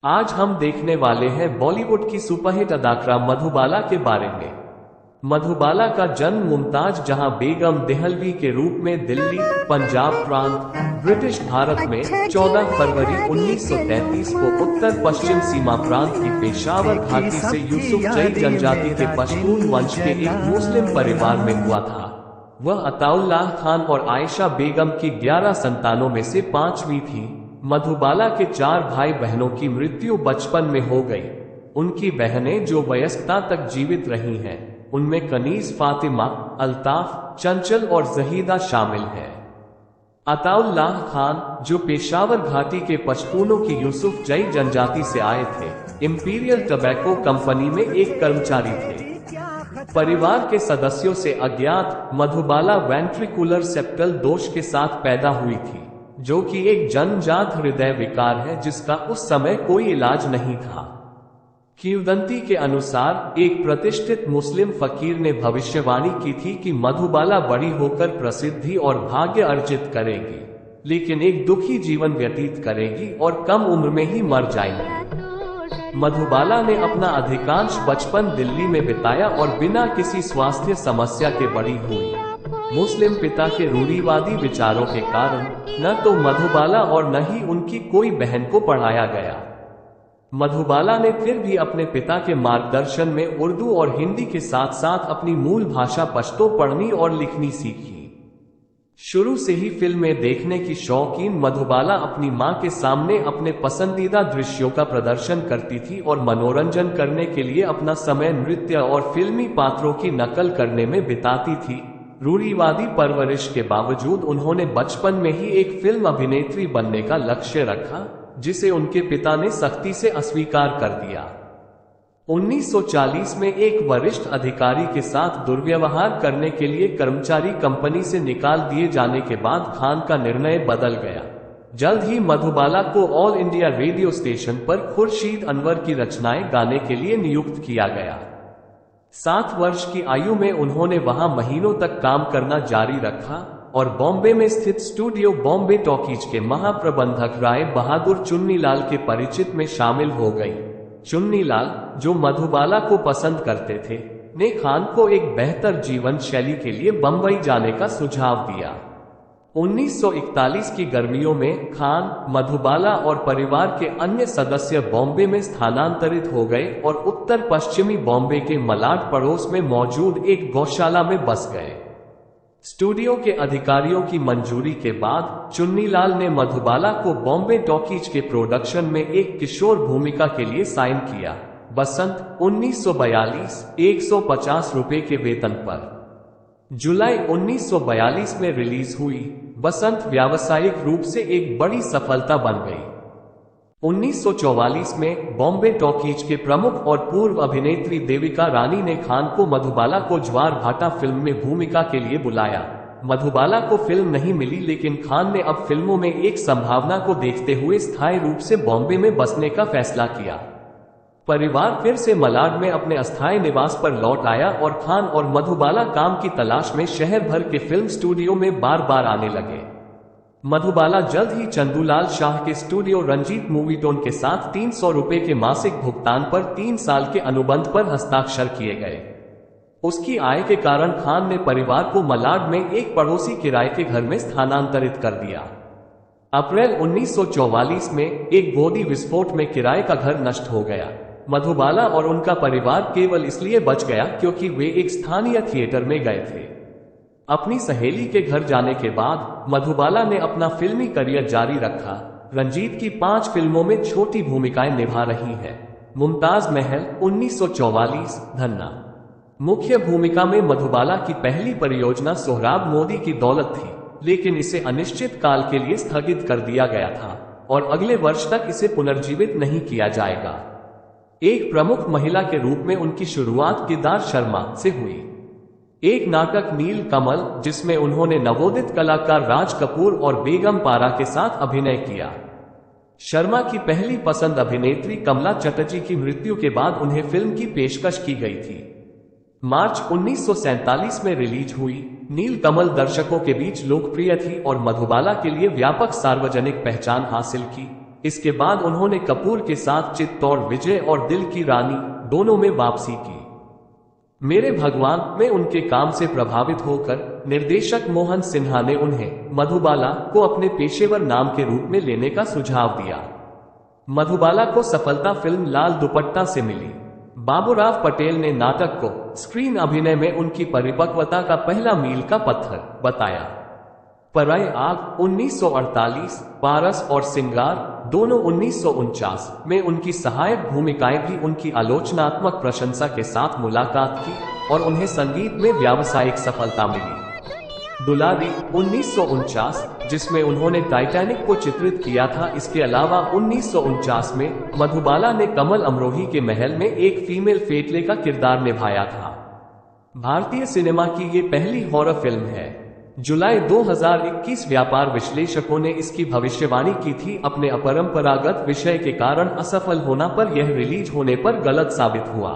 आज हम देखने वाले हैं बॉलीवुड की सुपरहिट अदाकारा मधुबाला के बारे में। मधुबाला का जन्म मुमताज जहां बेगम देहलवी के रूप में दिल्ली, पंजाब प्रांत, ब्रिटिश भारत में 14 फरवरी 1933 को उत्तर पश्चिम सीमा प्रांत की पेशावर घाटी से यूसुफजई जनजाति के पश्तून वंश के एक मुस्लिम परिवार में हुआ था। वह अताउल्लाह खान और आयशा बेगम की 11 संतानों में से 5वीं थी। मधुबाला के 4 भाई बहनों की मृत्यु बचपन में हो गई। उनकी बहनें जो वयस्कता तक जीवित रही हैं, उनमें कनीज, फातिमा, अल्ताफ, चंचल और जहीदा शामिल हैं। अताउल्लाह खान, जो पेशावर घाटी के पश्तूनों की यूसुफजई जनजाति से आए थे, इंपीरियल टबैको कंपनी में एक कर्मचारी थे। परिवार के सदस्यों से अज्ञात मधुबाला वेंट्रिकुलर सेप्टल दोष के साथ पैदा हुई थी, जो कि एक जन्मजात हृदय विकार है जिसका उस समय कोई इलाज नहीं था। किंवदंती के अनुसार एक प्रतिष्ठित मुस्लिम फकीर ने भविष्यवाणी की थी कि मधुबाला बड़ी होकर प्रसिद्धि और भाग्य अर्जित करेगी, लेकिन एक दुखी जीवन व्यतीत करेगी और कम उम्र में ही मर जाएगी। मधुबाला ने अपना अधिकांश बचपन दिल्ली में बिताया और बिना किसी स्वास्थ्य समस्या के बड़ी हुई। मुस्लिम पिता के रूढ़िवादी विचारों के कारण न तो मधुबाला और न ही उनकी कोई बहन को पढ़ाया गया। मधुबाला ने फिर भी अपने पिता के मार्गदर्शन में उर्दू और हिंदी के साथ साथ अपनी मूल भाषा पश्तो पढ़नी और लिखनी सीखी। शुरू से ही फिल्में देखने की शौकीन मधुबाला अपनी मां के सामने अपने पसंदीदा दृश्यों का प्रदर्शन करती थी और मनोरंजन करने के लिए अपना समय नृत्य और फिल्मी पात्रों की नकल करने में बिताती थी। रूढ़िवादी परवरिश के बावजूद उन्होंने बचपन में ही एक फिल्म अभिनेत्री बनने का लक्ष्य रखा, जिसे उनके पिता ने सख्ती से अस्वीकार कर दिया। 1940 में एक वरिष्ठ अधिकारी के साथ दुर्व्यवहार करने के लिए कर्मचारी कंपनी से निकाल दिए जाने के बाद खान का निर्णय बदल गया। जल्द ही मधुबाला को ऑल इंडिया रेडियो स्टेशन पर खुर्शीद अनवर की रचनाएं गाने के लिए नियुक्त किया गया। 7 वर्ष की आयु में उन्होंने वहां महीनों तक काम करना जारी रखा और बॉम्बे में स्थित स्टूडियो बॉम्बे टॉकीज के महाप्रबंधक राय बहादुर चुन्नीलाल के परिचित में शामिल हो गई। चुन्नीलाल, जो मधुबाला को पसंद करते थे, ने खान को एक बेहतर जीवन शैली के लिए बंबई जाने का सुझाव दिया। 1941 की गर्मियों में खान, मधुबाला और परिवार के अन्य सदस्य बॉम्बे में स्थानांतरित हो गए और उत्तर पश्चिमी बॉम्बे के मलाड पड़ोस में मौजूद एक गौशाला में बस गए। स्टूडियो के अधिकारियों की मंजूरी के बाद चुन्नीलाल ने मधुबाला को बॉम्बे टॉकीज के प्रोडक्शन में एक किशोर भूमिका के लिए साइन किया। बसंत 1942, 150 रुपए के वेतन पर। जुलाई 1942 में रिलीज हुई बसंत व्यावसायिक रूप से एक बड़ी सफलता बन गई। 1944 में बॉम्बे टॉकीज के प्रमुख और पूर्व अभिनेत्री देविका रानी ने खान को मधुबाला को ज्वार भाटा फिल्म में भूमिका के लिए बुलाया। मधुबाला को फिल्म नहीं मिली, लेकिन खान ने अब फिल्मों में एक संभावना को देखते हुए स्थायी रूप से बॉम्बे में बसने का फैसला किया। परिवार फिर से मलाड में अपने अस्थायी निवास पर लौट आया और खान और मधुबाला काम की तलाश में शहर भर के फिल्म स्टूडियो में बार बार आने लगे। मधुबाला जल्द ही चंदूलाल शाह के स्टूडियो रंजीत मूवीटोन के साथ 300 रुपए के मासिक भुगतान पर 3 साल के अनुबंध पर हस्ताक्षर किए गए। उसकी आय के कारण खान ने परिवार को मलाड में एक पड़ोसी किराए के घर में स्थानांतरित कर दिया। अप्रैल 1944 में एक गोदी विस्फोट में किराए का घर नष्ट हो गया। मधुबाला और उनका परिवार केवल इसलिए बच गया क्योंकि वे एक स्थानीय थिएटर में गए थे। अपनी सहेली के घर जाने के बाद मधुबाला ने अपना फिल्मी करियर जारी रखा। रंजीत की 5 फिल्मों में छोटी भूमिकाएं निभा रही हैं। मुमताज महल 1944, धन्ना। मुख्य भूमिका में मधुबाला की पहली परियोजना सोहराब मोदी की दौलत थी, लेकिन इसे अनिश्चित काल के लिए स्थगित कर दिया गया था और अगले वर्ष तक इसे पुनर्जीवित नहीं किया जाएगा। एक प्रमुख महिला के रूप में उनकी शुरुआत किरदार शर्मा से हुई। एक नाटक नील कमल, जिसमें उन्होंने नवोदित कलाकार राज कपूर और बेगम पारा के साथ अभिनय किया। शर्मा की पहली पसंद अभिनेत्री कमला चटर्जी की मृत्यु के बाद उन्हें फिल्म की पेशकश की गई थी। मार्च 1947 में रिलीज हुई नील कमल दर्शकों के बीच लोकप्रिय थी और मधुबाला के लिए व्यापक सार्वजनिक पहचान हासिल की। इसके बाद उन्होंने कपूर के साथ चित्तौड़ विजय और दिल की रानी दोनों में वापसी की। मेरे भगवान में उनके काम से प्रभावित होकर निर्देशक मोहन सिन्हा ने उन्हें मधुबाला को अपने पेशेवर नाम के रूप में लेने का सुझाव दिया। मधुबाला को सफलता फिल्म लाल दुपट्टा से मिली। बाबूराव पटेल ने नाटक को स्क्रीन अभिनय में उनकी परिपक्वता का पहला मील का पत्थर बताया। पराई आग 1948, पारस और सिंगार दोनों 1949 में उनकी सहायक भूमिकाएं भी उनकी आलोचनात्मक प्रशंसा के साथ मुलाकात की और उन्हें संगीत में व्यावसायिक सफलता मिली। दुलारी 1949, जिसमें उन्होंने टाइटैनिक को चित्रित किया था। इसके अलावा 1949 में मधुबाला ने कमल अमरोही के महल में एक फीमेल फेटले का किरदार निभाया था। भारतीय सिनेमा की ये पहली हॉरर फिल्म है। जुलाई 2021 व्यापार विश्लेषकों ने इसकी भविष्यवाणी की थी। अपने अपरंपरागत विषय के कारण असफल होना पर यह रिलीज होने पर गलत साबित हुआ।